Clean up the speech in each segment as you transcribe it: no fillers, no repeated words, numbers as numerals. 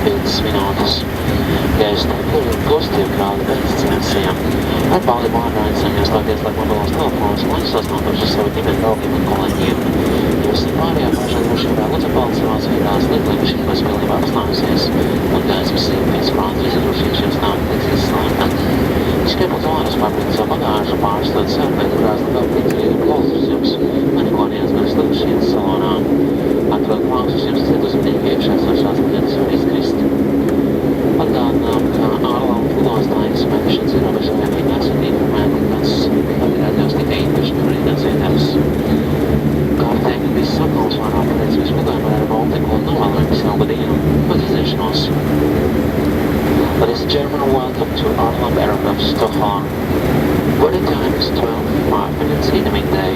5 minūtes. Gaisa temperatūra plus 2 grādi pēc Celsija. Atbaldi mājās iestāties, lai mobilos telefonos un sasnākuši savu ģimeni draugiem un kolēģiem. Jūs pārējā pašā drošībā lūdzu palikt savās vietās, līdz lidmašīna būs pilnībā apslāvusies un gaismas pēc Francijas drošības stāv tiks izslēgta. Izskaitot vārus pārpēc savu bagāžu, pārstot sērpēt krāsni vēl piecīri klausurs jums, man neko neaizmirst lidmašīnas salonā. Atrod klausurs jums citus uzmanīgi iekšā sošās lietas var izkrist. Atgādinām, ka ārvalstu lidostā izsmēkšanas ierobežojumi esat informēti, kas pagarēt jūs tikai īpaši turītās vietās. Kārtēji viss apgals vārā pateic vispagājumā ar Baltiku un novēlējumu savu dienu uz izdiešanos. Ladies and gentlemen, welcome to Arlanda Airport Stockholm. Weather time is 12:05 minutes in the midday.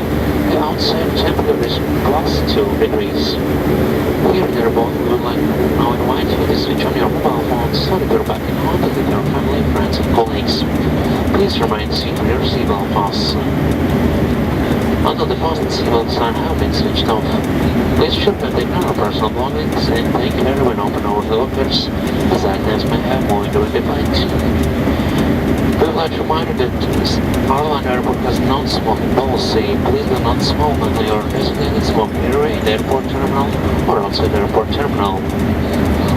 The outside temperature is plus 2 degrees. Here in the airport, we would like now invite you to switch on your mobile phones so that you're back in contact with your family, friends and colleagues. Please remain seated for your seatbelt fasten. Until the fasten seatbelt sign have been switched off. Please ensure that they ignore personal belongings and take care when open over the lockers, as items may have moved during the flight. We would like to remind you that Arlanda Airport has non-smoking policy. Please do not smoke until you are designated smoking area in the airport terminal or outside the airport terminal.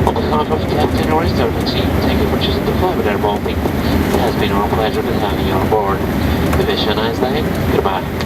On behalf of Captain and rest of the team, thank you for choosing to fly with Air Baltic. It has been our pleasure to have you on board. We wish you a nice day. Goodbye.